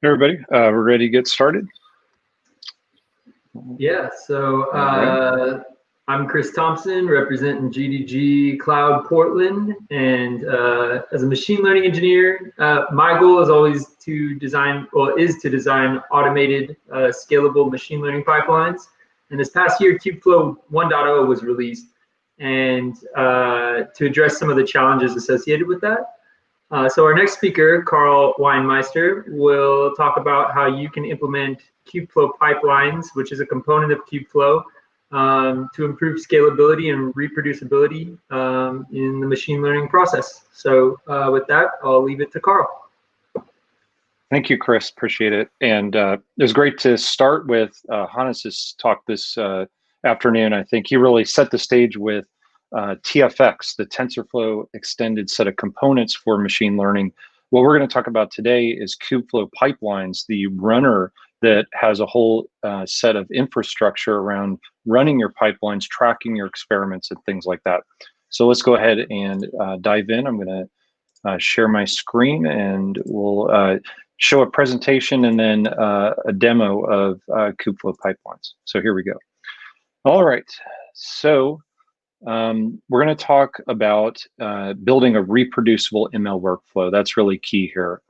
Everybody, we're ready to get started. Yeah, so I'm Chris Thompson, representing GDG Cloud Portland, and as a machine learning engineer, my goal is always to design, automated, scalable machine learning pipelines. And this past year, Kubeflow 1.0 was released, and to address some of the challenges associated with that. So our next speaker, Karl Weinmeister, will talk about how you can implement Kubeflow pipelines, which is a component of Kubeflow, to improve scalability and reproducibility in the machine learning process. So with that, I'll leave it to Karl. Thank you, Chris. Appreciate it. And it was great to start with Hannes's talk this afternoon. I think he really set the stage with TFX, the TensorFlow extended set of components for machine learning. What we're going to talk about today is Kubeflow pipelines, the runner that has a whole set of infrastructure around running your pipelines, tracking your experiments, and things like that. So let's go ahead and dive in. I'm going to share my screen, and we'll show a presentation and then a demo of Kubeflow pipelines. So here we go. All right. So we're going to talk about building a reproducible ML workflow. That's really key here.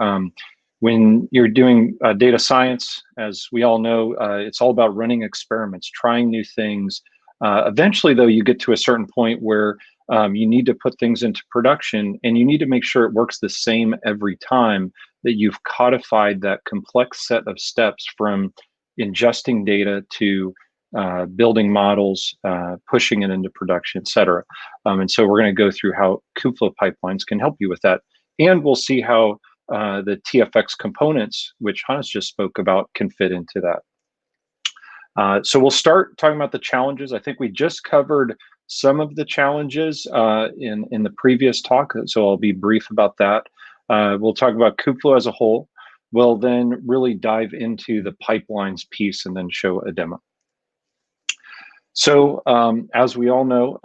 When you're doing data science, as we all know, it's all about running experiments, trying new things. Eventually, though, you get to a certain point where you need to put things into production, and you need to make sure it works the same every time, that you've codified that complex set of steps from ingesting data to building models, pushing it into production, et cetera. And so we're going to go through how Kubeflow pipelines can help you with that. And we'll see how the TFX components, which Hannes just spoke about, can fit into that. So we'll start talking about the challenges. I think we just covered some of the challenges in the previous talk, so I'll be brief about that. We'll talk about Kubeflow as a whole. We'll then really dive into the pipelines piece and then show a demo. So as we all know,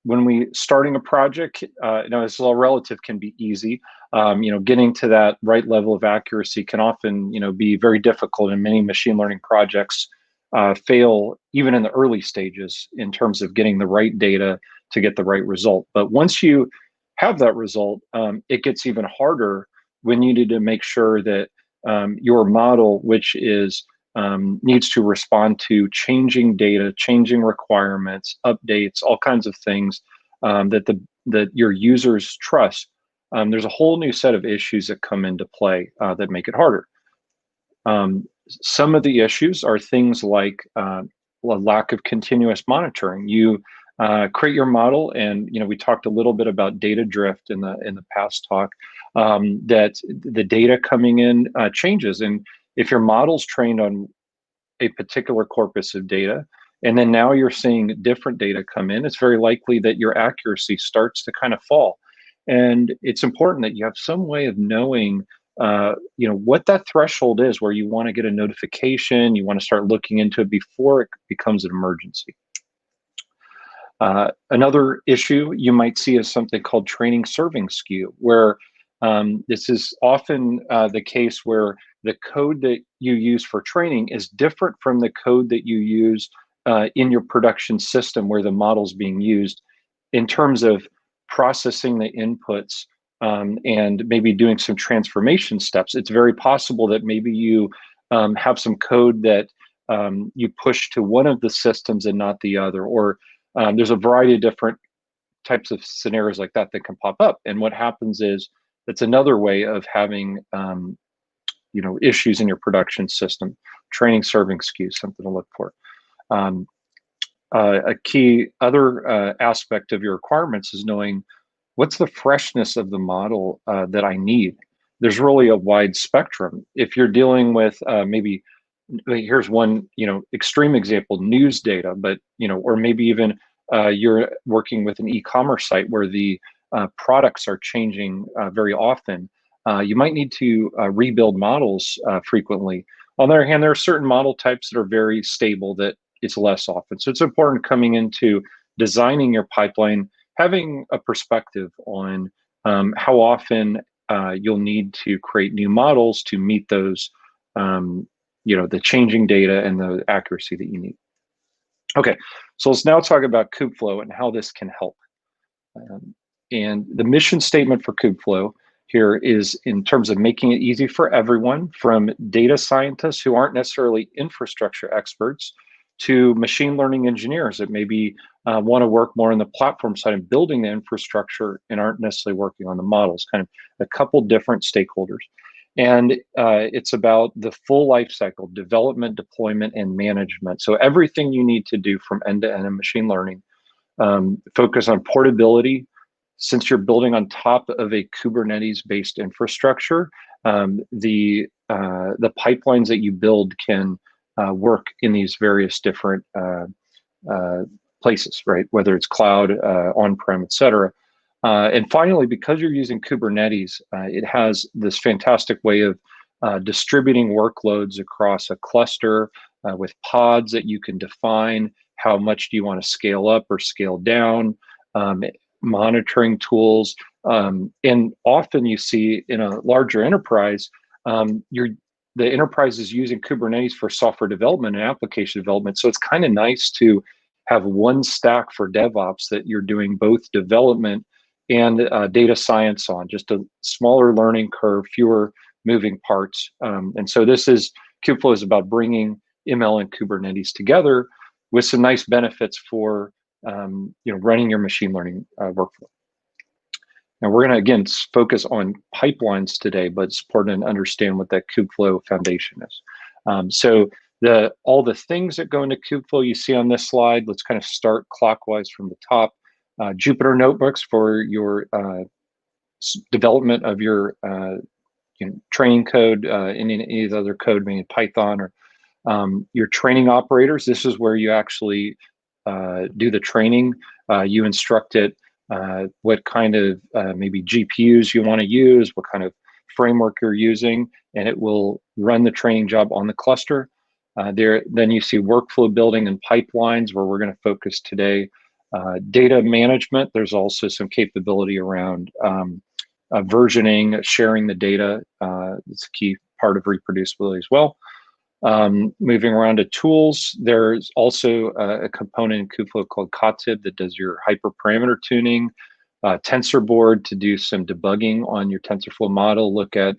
when we starting a project, this is all relative, can be easy. Getting to that right level of accuracy can often, be very difficult, and many machine learning projects fail even in the early stages in terms of getting the right data to get the right result. But once you have that result, it gets even harder when you need to make sure that your model, which is needs to respond to changing data, changing requirements, updates, all kinds of things that your users trust. There's a whole new set of issues that come into play that make it harder. Some of the issues are things like a lack of continuous monitoring. You create your model, and we talked a little bit about data drift in the past talk. That the data coming in changes, and if your model's trained on a particular corpus of data, and then now you're seeing different data come in, it's very likely that your accuracy starts to kind of fall. And it's important that you have some way of knowing, what that threshold is where you want to get a notification, you want to start looking into it before it becomes an emergency. Another issue you might see is something called training serving skew, where this is often the case where the code that you use for training is different from the code that you use in your production system where the model's being used in terms of processing the inputs and maybe doing some transformation steps. It's very possible that maybe you have some code that you push to one of the systems and not the other, or there's a variety of different types of scenarios like that that can pop up. And what happens is, it's another way of having issues in your production system. Training serving skew, something to look for. A key other aspect of your requirements is knowing what's the freshness of the model that I need. There's really a wide spectrum. If you're dealing with maybe, here's one extreme example, news data, but or maybe even you're working with an e-commerce site where the products are changing very often. You might need to rebuild models frequently. On the other hand, there are certain model types that are very stable that it's less often. So it's important coming into designing your pipeline, having a perspective on how often you'll need to create new models to meet those, the changing data and the accuracy that you need. Okay, so let's now talk about Kubeflow and how this can help. And the mission statement for Kubeflow here is in terms of making it easy for everyone, from data scientists who aren't necessarily infrastructure experts to machine learning engineers that maybe want to work more on the platform side and building the infrastructure and aren't necessarily working on the models, kind of a couple different stakeholders. And it's about the full life cycle, development, deployment, and management. So everything you need to do from end to end in machine learning. Focus on portability. Since you're building on top of a Kubernetes-based infrastructure, the pipelines that you build can work in these various different places, right? Whether it's cloud, on-prem, et cetera. And finally, because you're using Kubernetes, it has this fantastic way of distributing workloads across a cluster with pods that you can define. How much do you want to scale up or scale down? Monitoring tools. And often you see in a larger enterprise, the enterprise is using Kubernetes for software development and application development. So it's kind of nice to have one stack for DevOps that you're doing both development and data science on, just a smaller learning curve, fewer moving parts. And so Kubeflow is about bringing ML and Kubernetes together with some nice benefits for running your machine learning workflow. Now we're going to again focus on pipelines today, but it's important to understand what that Kubeflow foundation is. So all the things that go into Kubeflow you see on this slide. Let's kind of start clockwise from the top. Jupyter notebooks for your development of your training code, any of the other code, maybe Python, or your training operators. This is where you actually do the training. You instruct it what kind of maybe GPUs you want to use, what kind of framework you're using, and it will run the training job on the cluster. Then you see workflow building and pipelines, where we're going to focus today. Data management, there's also some capability around versioning, sharing the data. It's a key part of reproducibility as well. Moving around to tools, there's also a component in Kubeflow called Kotib that does your hyperparameter tuning, TensorBoard to do some debugging on your TensorFlow model, look at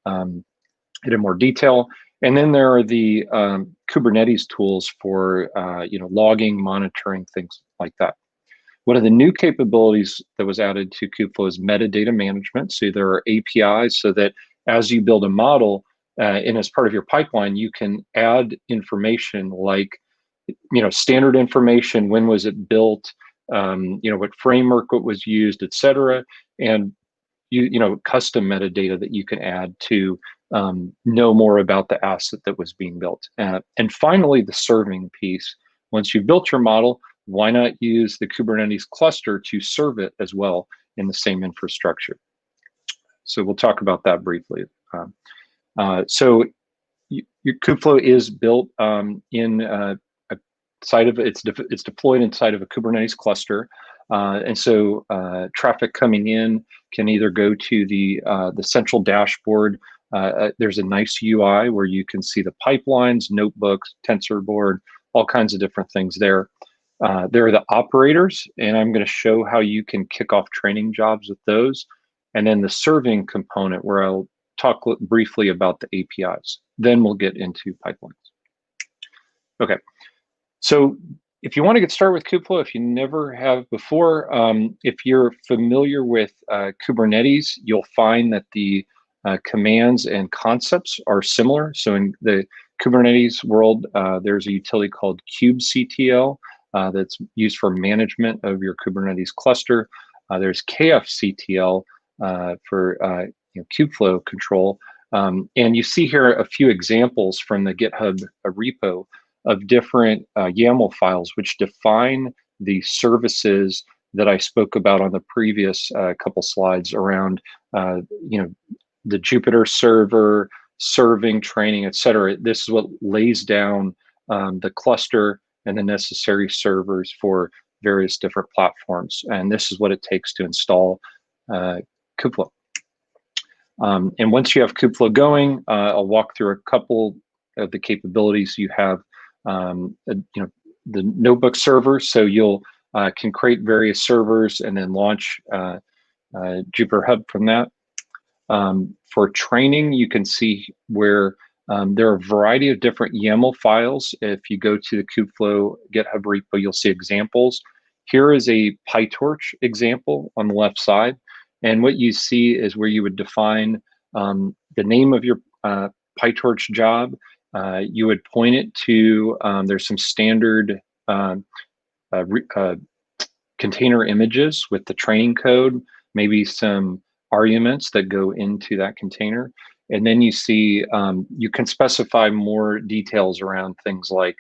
it in more detail. And then there are the Kubernetes tools for logging, monitoring, things like that. One of the new capabilities that was added to Kubeflow is metadata management. So there are APIs so that as you build a model, and as part of your pipeline, you can add information like, standard information, when was it built, what framework it was used, et cetera, and custom metadata that you can add to know more about the asset that was being built. And finally, the serving piece. Once you've built your model, why not use the Kubernetes cluster to serve it as well in the same infrastructure? So we'll talk about that briefly. So your Kubeflow is built in a side of it's deployed inside of a Kubernetes cluster, and so traffic coming in can either go to the central dashboard. There's a nice UI where you can see the pipelines, notebooks, TensorBoard, all kinds of different things there. There are the operators, and I'm going to show how you can kick off training jobs with those, and then the serving component where I'll talk briefly about the APIs. Then we'll get into pipelines. Okay, so if you want to get started with Kubeflow, if you never have before, if you're familiar with Kubernetes, you'll find that the commands and concepts are similar. So in the Kubernetes world, there's a utility called kubectl that's used for management of your Kubernetes cluster. There's kfctl for Kubeflow control. And you see here a few examples from the GitHub repo of different YAML files which define the services that I spoke about on the previous couple slides around the Jupyter server, serving, training, et cetera. This is what lays down the cluster and the necessary servers for various different platforms. And this is what it takes to install Kubeflow. And once you have Kubeflow going, I'll walk through a couple of the capabilities. You have the notebook server, so you'll can create various servers and then launch Jupyter Hub from that. For training, you can see where there are a variety of different YAML files. If you go to the Kubeflow GitHub repo, you'll see examples. Here is a PyTorch example on the left side. And what you see is where you would define the name of your PyTorch job. You would point it to, there's some standard container images with the training code, maybe some arguments that go into that container. And then you see, you can specify more details around things like,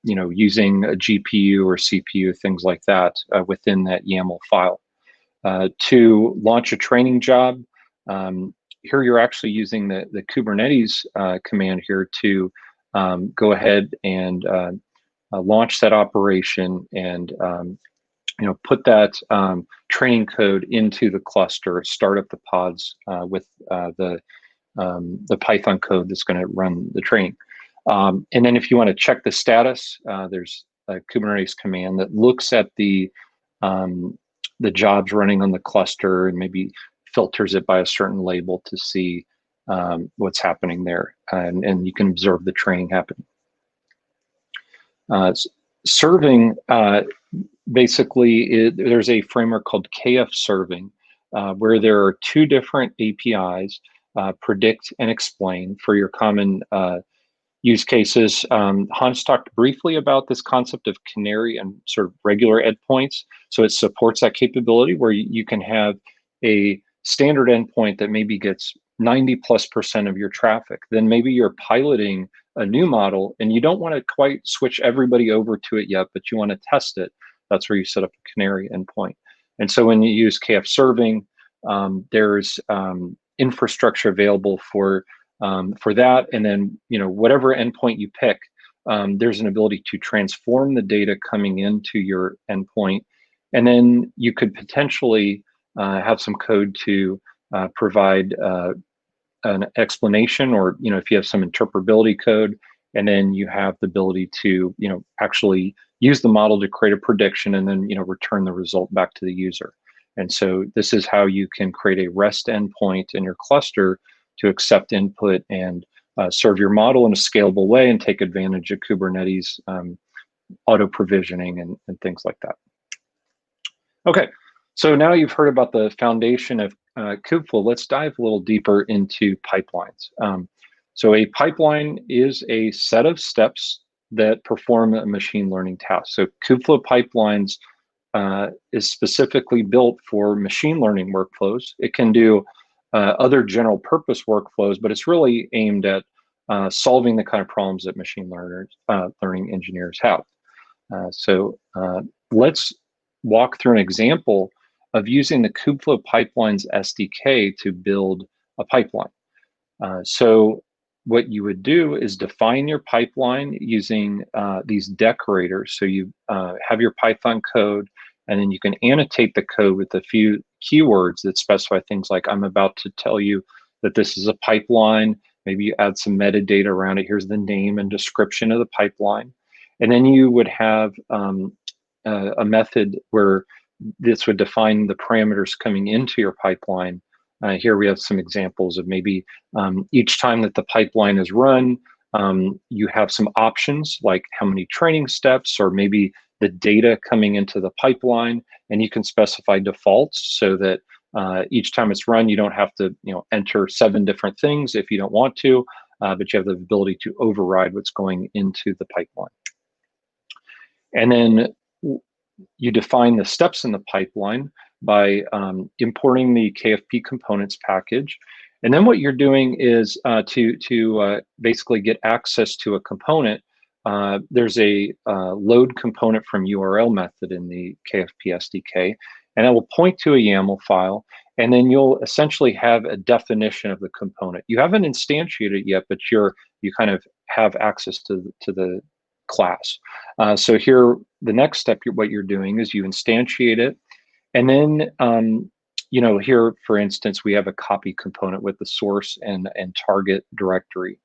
using a GPU or CPU, things like that within that YAML file. To launch a training job, here you're actually using the Kubernetes command here to go ahead and launch that operation and put that training code into the cluster, start up the pods with the Python code that's going to run the training. And then if you want to check the status, there's a Kubernetes command that looks at the jobs running on the cluster and maybe filters it by a certain label to see what's happening there. And you can observe the training happen. Serving, basically, there's a framework called KF Serving, where there are two different APIs, predict and explain, for your common use cases. Hans talked briefly about this concept of canary and sort of regular endpoints. So it supports that capability where you can have a standard endpoint that maybe gets 90+% of your traffic. Then maybe you're piloting a new model and you don't want to quite switch everybody over to it yet, but you want to test it. That's where you set up a canary endpoint. And so when you use KF Serving, there's infrastructure available for that. And then, whatever endpoint you pick, there's an ability to transform the data coming into your endpoint. And then you could potentially have some code to provide an explanation, or, if you have some interpretability code, and then you have the ability to, actually use the model to create a prediction and then, return the result back to the user. And so this is how you can create a REST endpoint in your cluster to accept input and serve your model in a scalable way and take advantage of Kubernetes auto provisioning and things like that. Okay, so now you've heard about the foundation of Kubeflow. Let's dive a little deeper into pipelines. So a pipeline is a set of steps that perform a machine learning task. So Kubeflow Pipelines is specifically built for machine learning workflows. It can do other general purpose workflows, but it's really aimed at solving the kind of problems that machine learning engineers have. So let's walk through an example of using the Kubeflow Pipelines SDK to build a pipeline. So what you would do is define your pipeline using these decorators. So you have your Python code, and then you can annotate the code with a few keywords that specify things like, I'm about to tell you that this is a pipeline. Maybe you add some metadata around it. Here's the name and description of the pipeline. And then you would have a method where this would define the parameters coming into your pipeline. Here we have some examples of maybe each time that the pipeline is run, you have some options like how many training steps, or maybe the data coming into the pipeline, and you can specify defaults so that each time it's run, you don't have to enter 7 different things if you don't want to, but you have the ability to override what's going into the pipeline. And then you define the steps in the pipeline by importing the KFP components package. And then what you're doing is to basically get access to a component, there's a load component from URL method in the KFP SDK, and it will point to a YAML file, and then you'll essentially have a definition of the component. You haven't instantiated it yet, but you kind of have access to the class. So here, the next step, what you're doing is you instantiate it, and then here, for instance, we have a copy component with the source and target directory.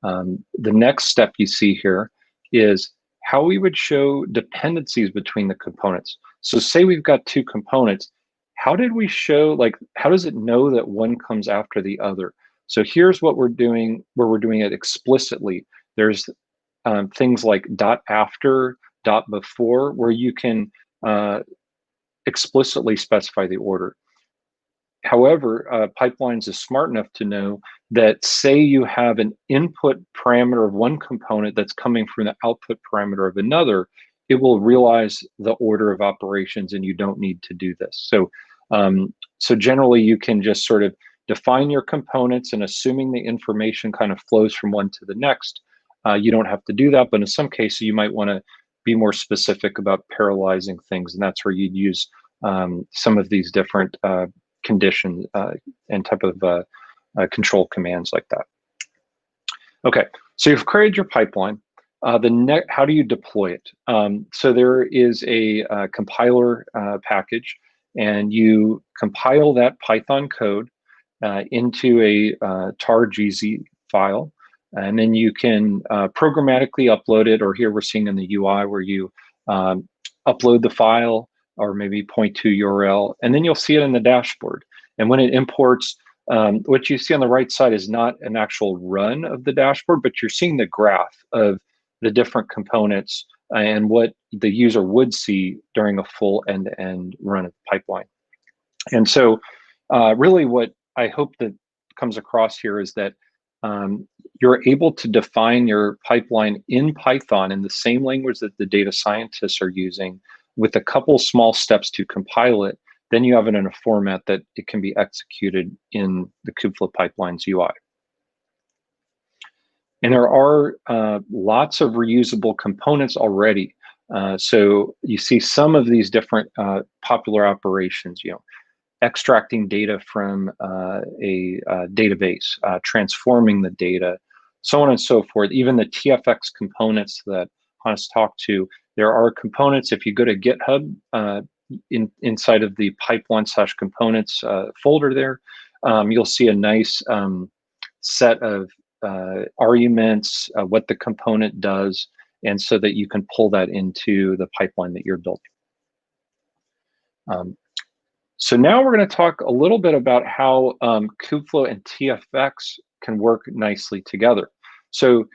The next step you see here is how we would show dependencies between the components. So say we've got two components. How did we show, how does it know that one comes after the other? So here's what we're doing, where we're doing it explicitly. There's things like dot after, dot before, where you can explicitly specify the order. However, Pipelines is smart enough to know that, say you have an input parameter of one component that's coming from the output parameter of another, it will realize the order of operations, and you don't need to do this. So, so generally, you can just sort of define your components, and assuming the information kind of flows from one to the next, you don't have to do that. But in some cases, you might want to be more specific about parallelizing things, and that's where you'd use some of these different condition and type of control commands like that. Okay, so you've created your pipeline. How do you deploy it? So there is a compiler package, and you compile that Python code into a tar.gz file, and then you can programmatically upload it, or here we're seeing in the UI where you upload the file, or maybe point to URL, and then you'll see it in the dashboard. And when it imports, what you see on the right side is not an actual run of the dashboard, but you're seeing the graph of the different components and what the user would see during a full end-to-end run of the pipeline. And so really what I hope that comes across here is that you're able to define your pipeline in Python in the same language that the data scientists are using, with a couple small steps to compile it. Then you have it in a format that it can be executed in the Kubeflow Pipeline's UI. And there are lots of reusable components already. So you see some of these different popular operations, extracting data from a database, transforming the data, so on and so forth. Even the TFX components that Hannes talked to, there are components. If you go to GitHub, inside of the pipeline/components folder there, you'll see a nice set of arguments, what the component does, and so that you can pull that into the pipeline that you're building. So now we're going to talk a little bit about how Kubeflow and TFX can work nicely together. So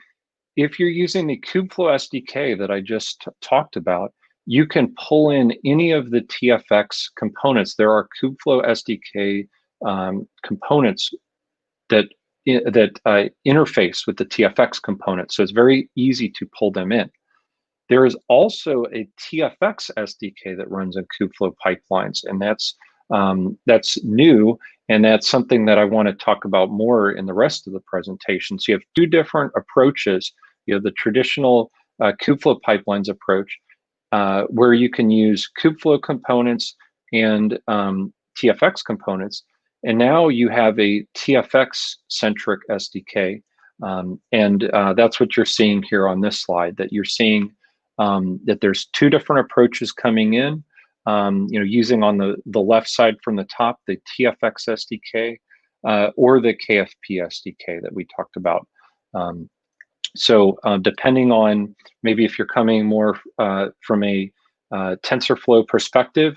if you're using the Kubeflow SDK that I just talked about, you can pull in any of the TFX components. There are Kubeflow SDK components that interface with the TFX components, so it's very easy to pull them in. There is also a TFX SDK that runs on Kubeflow pipelines, and that's new, and that's something that I want to talk about more in the rest of the presentation. So you have two different approaches. You have the traditional Kubeflow pipelines approach, where you can use Kubeflow components and TFX components, and now you have a TFX-centric SDK, and that's what you're seeing here on this slide. That you're seeing that there's two different approaches coming in. Using on the left side from the top, the TFX SDK or the KFP SDK that we talked about. So depending on maybe if you're coming more from a TensorFlow perspective,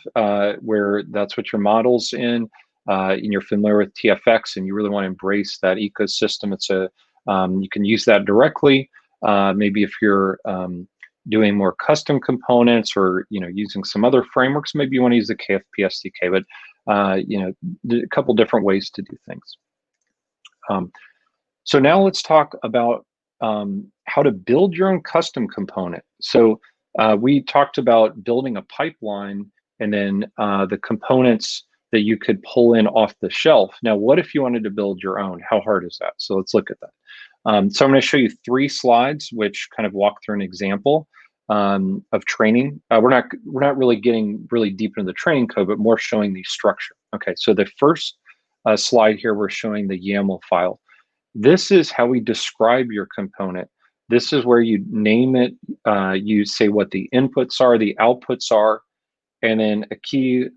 where that's what your model's in, and you're familiar with TFX and you really want to embrace that ecosystem, you can use that directly. Maybe if you're doing more custom components or using some other frameworks, maybe you want to use the KFP SDK, but a couple different ways to do things. So now let's talk about how to build your own custom component. So we talked about building a pipeline and then the components that you could pull in off the shelf. Now, what if you wanted to build your own? How hard is that? So let's look at that. So I'm going to show you 3 slides which kind of walk through an example of training. We're not really getting really deep into the training code, but more showing the structure. Okay, so the first slide here, we're showing the YAML file. This is how we describe your component. This is where you name it, you say what the inputs are, the outputs are, and then a key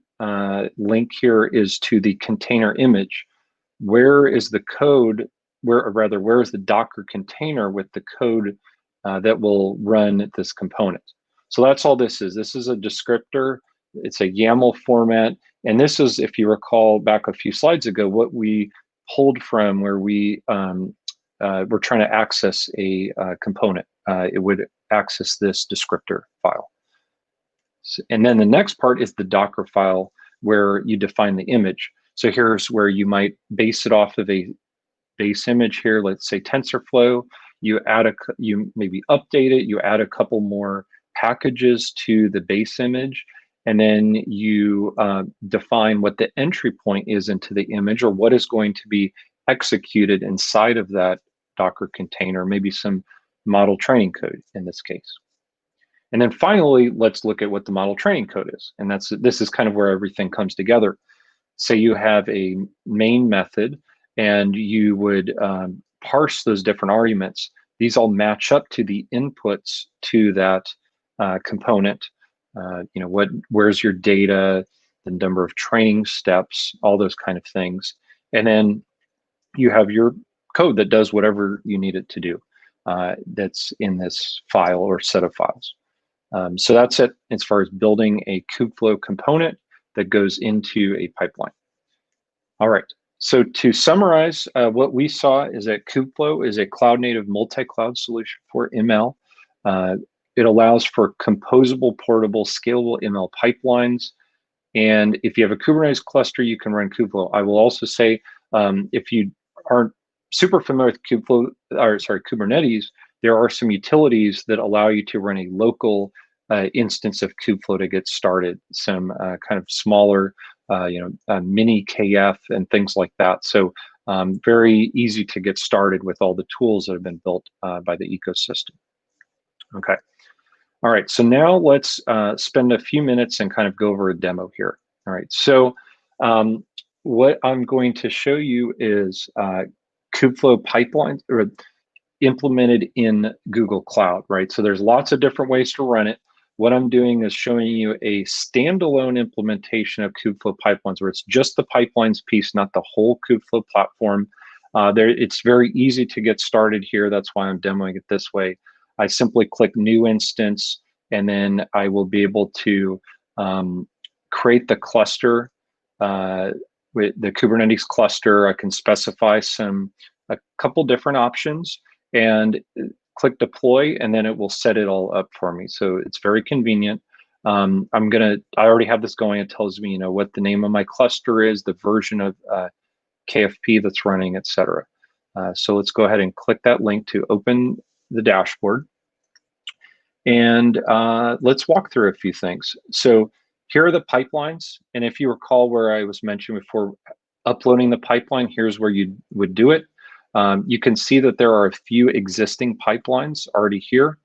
link here is to the container image. Where is the code, or rather, where is the Docker container with the code that will run this component? So that's all this is. This is a descriptor. It's a YAML format. And this is, if you recall back a few slides ago, what we pulled from where we're trying to access a component. It would access this descriptor file. And then the next part is the Docker file where you define the image. So here's where you might base it off of a base image here, let's say TensorFlow. You maybe update it, you add a couple more packages to the base image, and then you define what the entry point is into the image, or what is going to be executed inside of that Docker container, maybe some model training code in this case. And then finally, let's look at what the model training code is. And this is kind of where everything comes together. Say you have a main method and you would parse those different arguments. These all match up to the inputs to that component. Where's your data, the number of training steps, all those kind of things. And then you have your code that does whatever you need it to do that's in this file or set of files. So that's it as far as building a Kubeflow component that goes into a pipeline. All right, so to summarize, what we saw is that Kubeflow is a cloud-native multi-cloud solution for ML. It allows for composable, portable, scalable ML pipelines. And if you have a Kubernetes cluster, you can run Kubeflow. I will also say, if you aren't super familiar with Kubernetes, there are some utilities that allow you to run a local instance of Kubeflow to get started. Some kind of smaller, mini KF and things like that. So very easy to get started with all the tools that have been built by the ecosystem. Okay. All right. So now let's spend a few minutes and kind of go over a demo here. All right. So what I'm going to show you is Kubeflow pipelines or implemented in Google Cloud, right? So there's lots of different ways to run it. What I'm doing is showing you a standalone implementation of Kubeflow pipelines where it's just the pipelines piece, not the whole Kubeflow platform. It's very easy to get started here. That's why I'm demoing it this way. I simply click New Instance, and then I will be able to create the cluster with the Kubernetes cluster. I can specify a couple different options and click deploy, and then it will set it all up for me. So it's very convenient. I already have this going. It tells me, what the name of my cluster is, the version of KFP that's running, etc. So let's go ahead and click that link to open the dashboard. And let's walk through a few things. So here are the pipelines. And if you recall where I was mentioning before, uploading the pipeline, here's where you would do it. You can see that there are a few existing pipelines already here.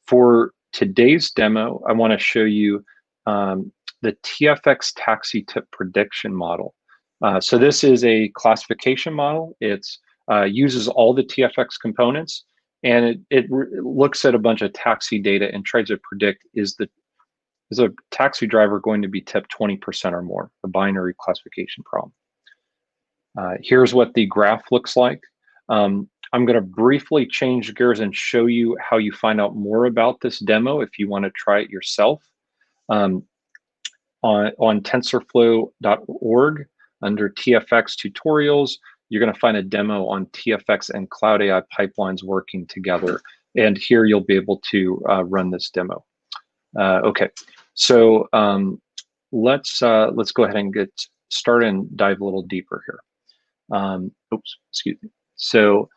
For today's demo, I want to show you the TFX taxi tip prediction model. So this is a classification model. It uses all the TFX components, and it looks at a bunch of taxi data and tries to predict, is a taxi driver going to be tipped 20% or more, a binary classification problem. Here's what the graph looks like. I'm going to briefly change gears and show you how you find out more about this demo if you want to try it yourself. On tensorflow.org, under TFX tutorials, you're going to find a demo on TFX and Cloud AI pipelines working together. And here you'll be able to run this demo. Okay, so let's go ahead and get started and dive a little deeper here. Excuse me. So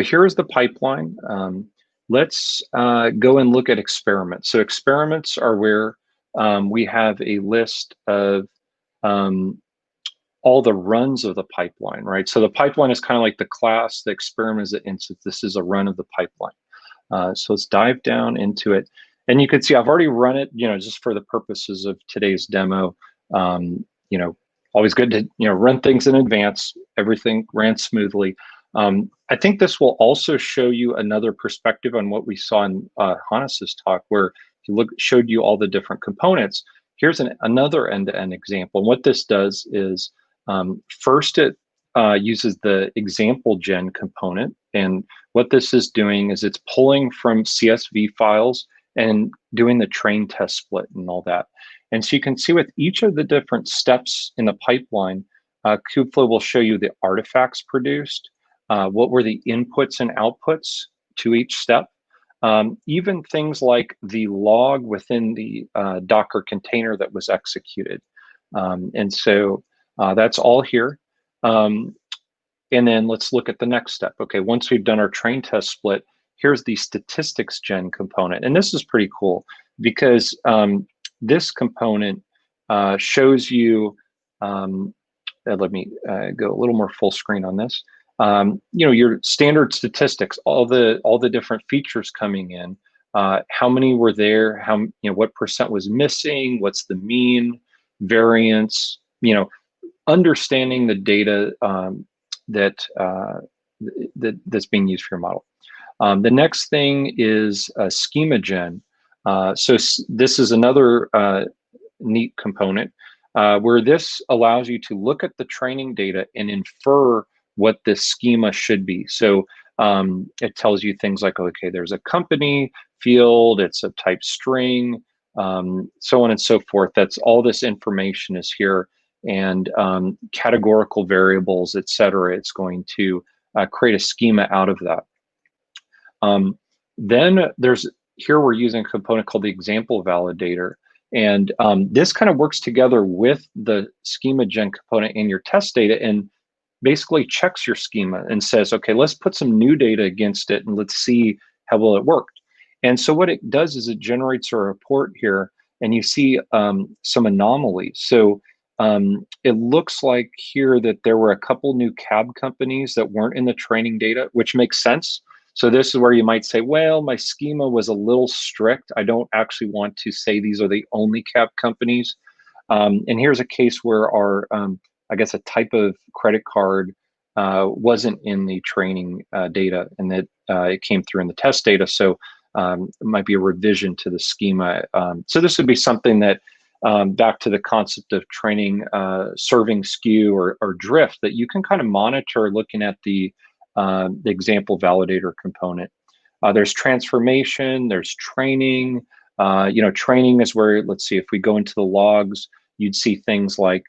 here is the pipeline. Let's go and look at experiments. So experiments are where we have a list of all the runs of the pipeline, right? So the pipeline is kind of like the class, the experiment is the instance. This is a run of the pipeline. So let's dive down into it. And you can see I've already run it, just for the purposes of today's demo. Always good to run things in advance. Everything ran smoothly. I think this will also show you another perspective on what we saw in Hannes's talk, where he showed you all the different components. Here's another end-to-end example. And what this does is first it uses the example gen component. And what this is doing is it's pulling from CSV files and doing the train test split and all that. And so you can see with each of the different steps in the pipeline, Kubeflow will show you the artifacts produced, what were the inputs and outputs to each step. Even things like the log within the Docker container that was executed. And so that's all here. And then let's look at the next step. Okay, once we've done our train test split, here's the statistics gen component. And this is pretty cool because this component shows you, let me go a little more full screen on this. Your standard statistics, all the different features coming in, how many were there, what percent was missing, what's the mean, variance, understanding the data that's being used for your model. The next thing is schema gen. So this is another neat component where this allows you to look at the training data and infer what this schema should be. So it tells you things like, okay, there's a company field, it's a type string, so on and so forth. That's all this information is here, and categorical variables, et cetera. It's going to create a schema out of that. Then here we're using a component called the example validator. And this kind of works together with the schema gen component in your test data and basically checks your schema and says, okay, let's put some new data against it and let's see how well it worked. And so what it does is it generates a report here, and you see some anomalies. So it looks like here that there were a couple new cab companies that weren't in the training data, which makes sense. So this is where you might say, well, my schema was a little strict. I don't actually want to say these are the only cab companies. And here's a case where our, I guess, a type of credit card wasn't in the training data, and that it came through in the test data. So it might be a revision to the schema. So this would be something that, back to the concept of training, serving skew or drift, that you can kind of monitor looking at the example validator component. There's transformation, there's training. Training is where, let's see, if we go into the logs, you'd see things like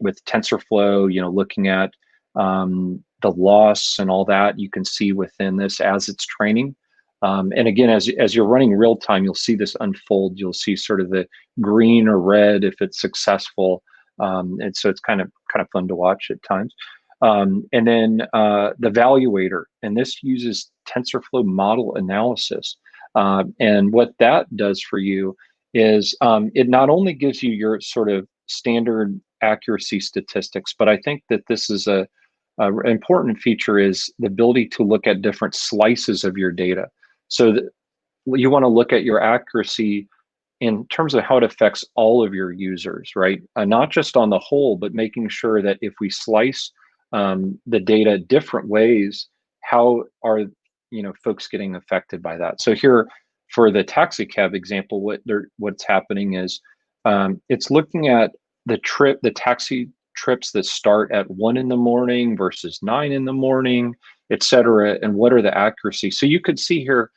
with TensorFlow, looking at the loss and all that you can see within this as it's training. And again, as you're running real time, you'll see this unfold. You'll see sort of the green or red if it's successful. And so it's kind of fun to watch at times. And then the evaluator, and this uses TensorFlow model analysis. And what that does for you is it not only gives you your sort of standard accuracy statistics, but I think that this is an important feature is the ability to look at different slices of your data. So that you want to look at your accuracy in terms of how it affects all of your users, right? Not just on the whole, but making sure that if we slice the data different ways, how are folks getting affected by that? So here, for the taxi cab example, what's happening is it's looking at the taxi trips that start at 1 in the morning versus 9 in the morning, et cetera, and what are the accuracy. So you could see here,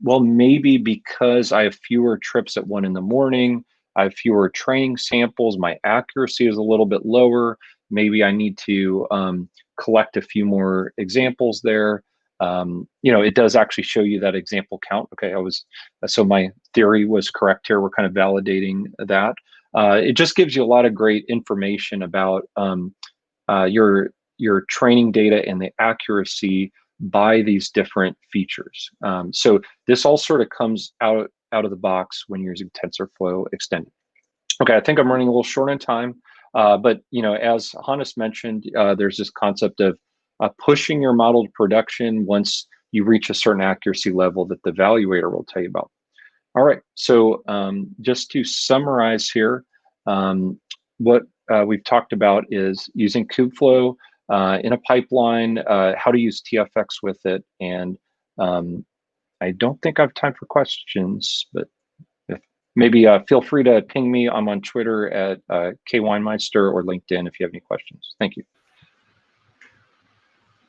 well, maybe because I have fewer trips at 1 in the morning, I have fewer training samples, my accuracy is a little bit lower. Maybe I need to collect a few more examples there. It does actually show you that example count. Okay, so my theory was correct here. We're kind of validating that. It just gives you a lot of great information about your training data and the accuracy by these different features. So this all sort of comes out of the box when you're using TensorFlow extended. Okay, I think I'm running a little short on time, but as Hannes mentioned, there's this concept of pushing your model to production once you reach a certain accuracy level that the evaluator will tell you about. All right, so just to summarize here, what we've talked about is using Kubeflow in a pipeline, how to use TFX with it, and I don't think I have time for questions, but maybe feel free to ping me. I'm on Twitter at K Weinmeister or LinkedIn if you have any questions. Thank you.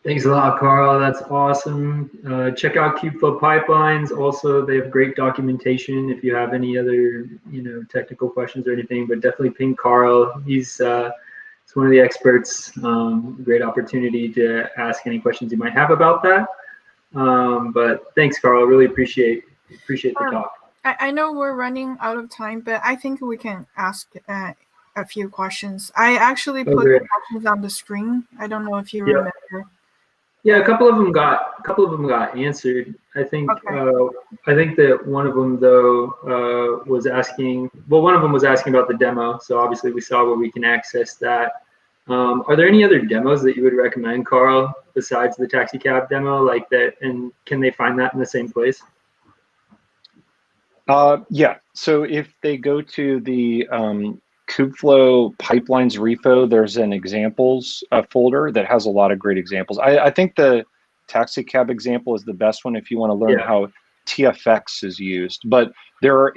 Thanks a lot, Karl. That's awesome. Check out Kubeflow Pipelines. Also, they have great documentation if you have any other, technical questions or anything. But definitely ping Karl. He's one of the experts. Great opportunity to ask any questions you might have about that. But thanks, Karl. Really appreciate the talk. I know we're running out of time, but I think we can ask a few questions. I actually put the questions on the screen. I don't know if you remember. Yeah, a couple of them got answered. I think that one of them though was asking. Well, one of them was asking about the demo. So obviously we saw where we can access that. Are there any other demos that you would recommend, Karl, besides the taxi cab demo like that? And can they find that in the same place? Yeah. So if they go to the Kubeflow Pipelines repo, there's an examples folder that has a lot of great examples. I think the taxi cab example is the best one if you want to learn how TFX is used. But there are,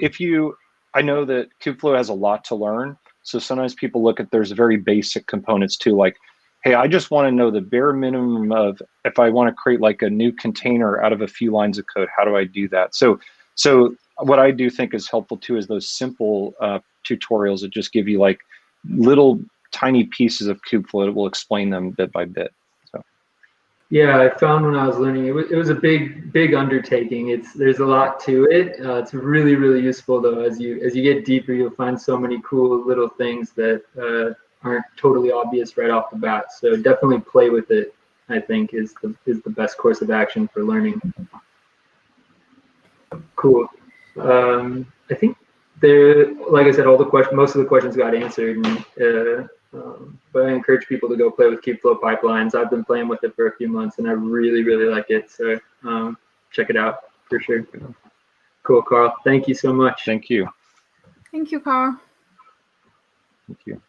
I know that Kubeflow has a lot to learn. So sometimes people look at, there's very basic components too, like, hey, I just want to know the bare minimum of, if I want to create like a new container out of a few lines of code, how do I do that? So what I do think is helpful too is those simple tutorials that just give you like little tiny pieces of Kubeflow that will explain them bit by bit. So. Yeah, I found when I was learning, it was a big undertaking. There's a lot to it. It's really, really useful though. As you get deeper, you'll find so many cool little things that aren't totally obvious right off the bat. So definitely play with it, I think, is the best course of action for learning. Cool. I think like I said, most of the questions got answered. And, but I encourage people to go play with Kubeflow Pipelines. I've been playing with it for a few months, and I really, really like it. So check it out for sure. Cool, Karl. Thank you so much. Thank you. Thank you, Karl. Thank you.